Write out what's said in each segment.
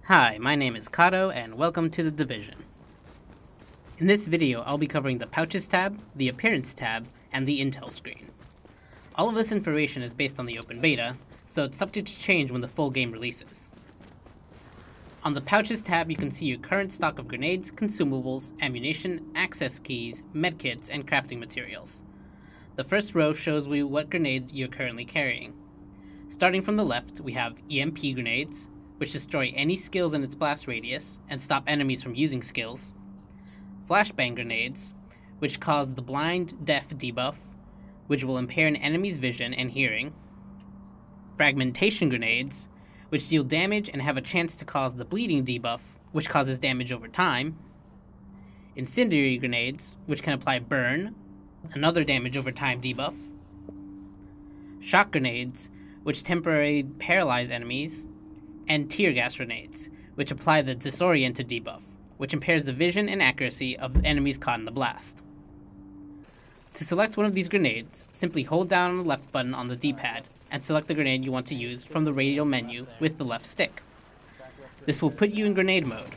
Hi, my name is Kato, and welcome to The Division. In this video, I'll be covering the Pouches tab, the Appearance tab, and the Intel screen. All of this information is based on the open beta, so it's subject to change when the full game releases. On the Pouches tab, you can see your current stock of grenades, consumables, ammunition, access keys, medkits, and crafting materials. The first row shows you what grenades you're currently carrying. Starting from the left, we have EMP grenades, which destroy any skills in its blast radius and stop enemies from using skills. Flashbang grenades, which cause the blind deaf debuff, which will impair an enemy's vision and hearing. Fragmentation grenades, which deal damage and have a chance to cause the bleeding debuff, which causes damage over time. Incendiary grenades, which can apply burn, another damage over time debuff. Shock grenades, which temporarily paralyze enemies. And tear gas grenades, which apply the disoriented debuff, which impairs the vision and accuracy of enemies caught in the blast. To select one of these grenades, simply hold down on the left button on the D-pad and select the grenade you want to use from the radial menu with the left stick. This will put you in grenade mode,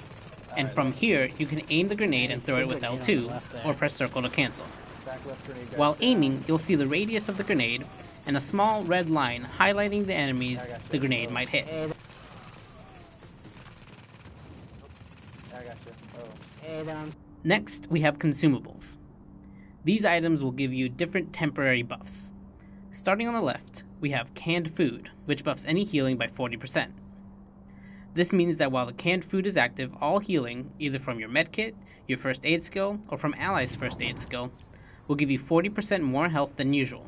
and from here you can aim the grenade and throw it with L2 or press circle to cancel. While aiming, you'll see the radius of the grenade and a small red line highlighting the enemies the grenade might hit. Next, we have consumables. These items will give you different temporary buffs. Starting on the left, we have canned food, which buffs any healing by 40%. This means that while the canned food is active, all healing, either from your medkit, your first aid skill, or from allies' first aid skill, will give you 40% more health than usual.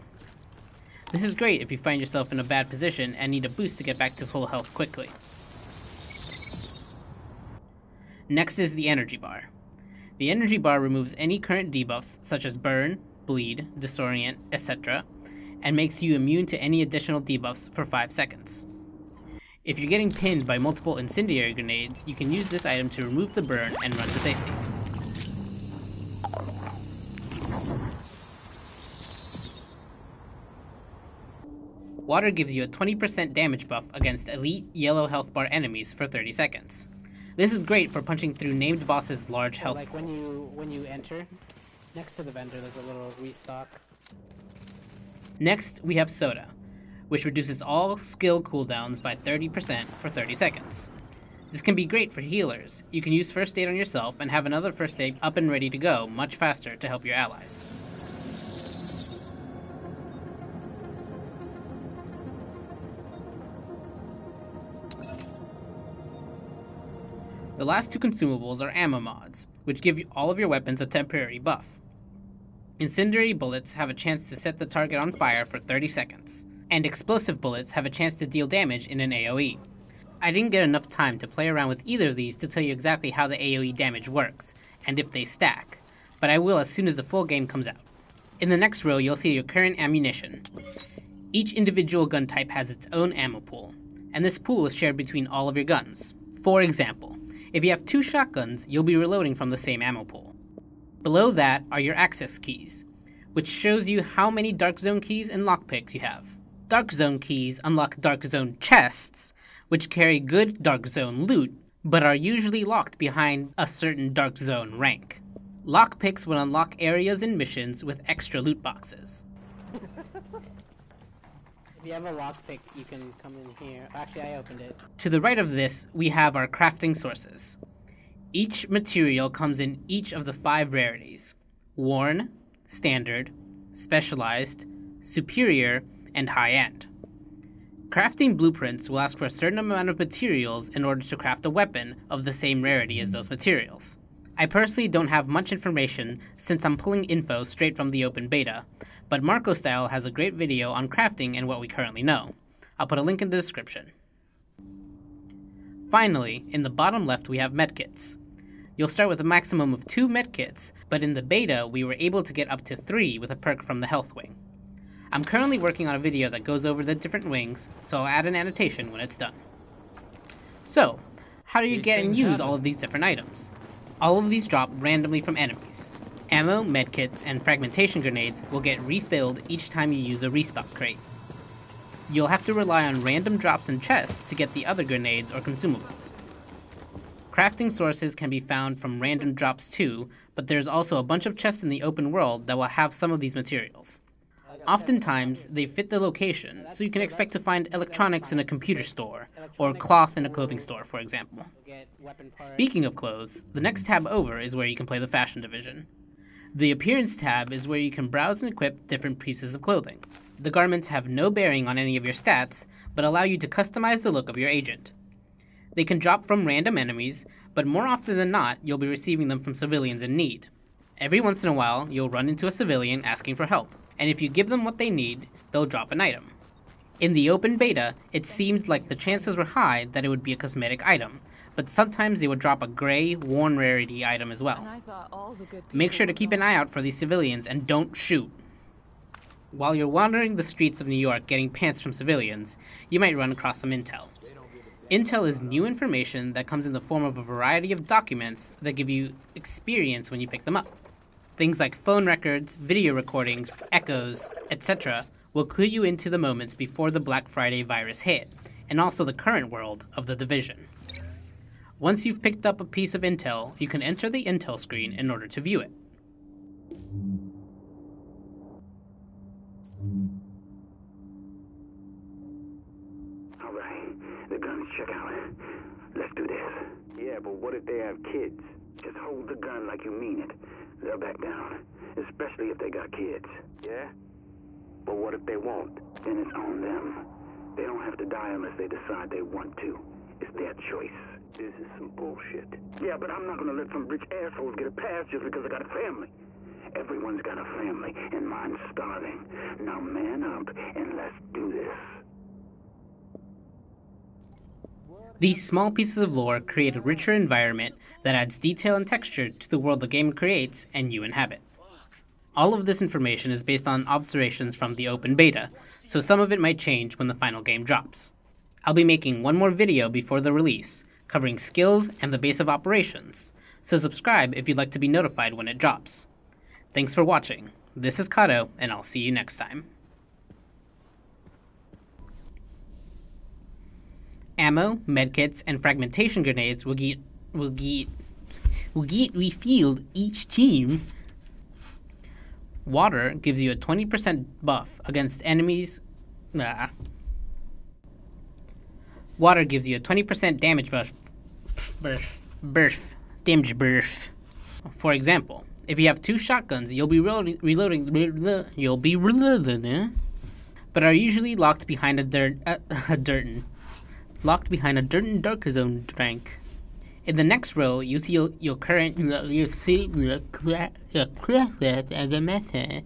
This is great if you find yourself in a bad position and need a boost to get back to full health quickly. Next is the energy bar. The energy bar removes any current debuffs such as burn, bleed, disorient, etc., and makes you immune to any additional debuffs for 5 seconds. If you're getting pinned by multiple incendiary grenades, you can use this item to remove the burn and run to safety. Water gives you a 20% damage buff against elite yellow health bar enemies for 30 seconds. This is great for punching through named bosses' large health pools. When you enter, next to the vendor there's a little restock. Next, we have soda, which reduces all skill cooldowns by 30% for 30 seconds. This can be great for healers. You can use first aid on yourself and have another first aid up and ready to go much faster to help your allies. The last two consumables are ammo mods, which give all of your weapons a temporary buff. Incendiary bullets have a chance to set the target on fire for 30 seconds, and explosive bullets have a chance to deal damage in an AoE. I didn't get enough time to play around with either of these to tell you exactly how the AoE damage works, and if they stack, but I will as soon as the full game comes out. In the next row, you'll see your current ammunition. Each individual gun type has its own ammo pool, and this pool is shared between all of your guns. For example, if you have 2 shotguns, you'll be reloading from the same ammo pool. Below that are your access keys, which shows you how many Dark Zone keys and lockpicks you have. Dark Zone keys unlock Dark Zone chests, which carry good Dark Zone loot, but are usually locked behind a certain Dark Zone rank. Lockpicks will unlock areas and missions with extra loot boxes. If you have a lockpick, you can come in here. Actually, I opened it. To the right of this, we have our crafting sources. Each material comes in each of the 5 rarities: worn, standard, specialized, superior, and high-end. Crafting blueprints will ask for a certain amount of materials in order to craft a weapon of the same rarity as those materials. I personally don't have much information since I'm pulling info straight from the open beta, but Marco Style has a great video on crafting and what we currently know. I'll put a link in the description. Finally, in the bottom left we have medkits. You'll start with a maximum of 2 medkits, but in the beta we were able to get up to 3 with a perk from the health wing. I'm currently working on a video that goes over the different wings, so I'll add an annotation when it's done. So, how do you get and use all of these different items? All of these drop randomly from enemies. Ammo, medkits, and fragmentation grenades will get refilled each time you use a restock crate. You'll have to rely on random drops and chests to get the other grenades or consumables. Crafting sources can be found from random drops too, but there's also a bunch of chests in the open world that will have some of these materials. Oftentimes, they fit the location, so you can expect to find electronics in a computer store, or cloth in a clothing store, for example. Speaking of clothes, the next tab over is where you can play the fashion division. The appearance tab is where you can browse and equip different pieces of clothing. The garments have no bearing on any of your stats, but allow you to customize the look of your agent. They can drop from random enemies, but more often than not, you'll be receiving them from civilians in need. Every once in a while, you'll run into a civilian asking for help, and if you give them what they need, they'll drop an item. In the open beta, it seemed like the chances were high that it would be a cosmetic item, but sometimes they would drop a gray, worn rarity item as well. Make sure to keep an eye out for these civilians and don't shoot. While you're wandering the streets of New York getting pants from civilians, you might run across some intel. Intel is new information that comes in the form of a variety of documents that give you experience when you pick them up. Things like phone records, video recordings, echoes, etc. will clue you into the moments before the Black Friday virus hit, and also the current world of the Division. Once you've picked up a piece of intel, you can enter the intel screen in order to view it. Alright, the guns check out. Let's do this. Yeah, but what if they have kids? Just hold the gun like you mean it. They'll back down, especially if they got kids. Yeah? But what if they won't? Then it's on them. They don't have to die unless they decide they want to. It's their choice. This is some bullshit. Yeah, but I'm not gonna let some rich assholes get a pass just because I got a family. Everyone's got a family, and mine's starving. Now man up, and let's do this. These small pieces of lore create a richer environment that adds detail and texture to the world the game creates and you inhabit. All of this information is based on observations from the open beta, so some of it might change when the final game drops. I'll be making one more video before the release, covering skills and the base of operations, so subscribe if you'd like to be notified when it drops. Thanks for watching. This is Kato, and I'll see you next time. Ammo, medkits, and fragmentation grenades will get refilled each team. Water gives you a 20% buff against enemies. Water gives you a 20% damage burst. Damage burst. For example, if you have 2 shotguns, you'll be reloading, but are usually locked behind a dirt and darker zone rank. In the next row, you see your current, you see the class as a method.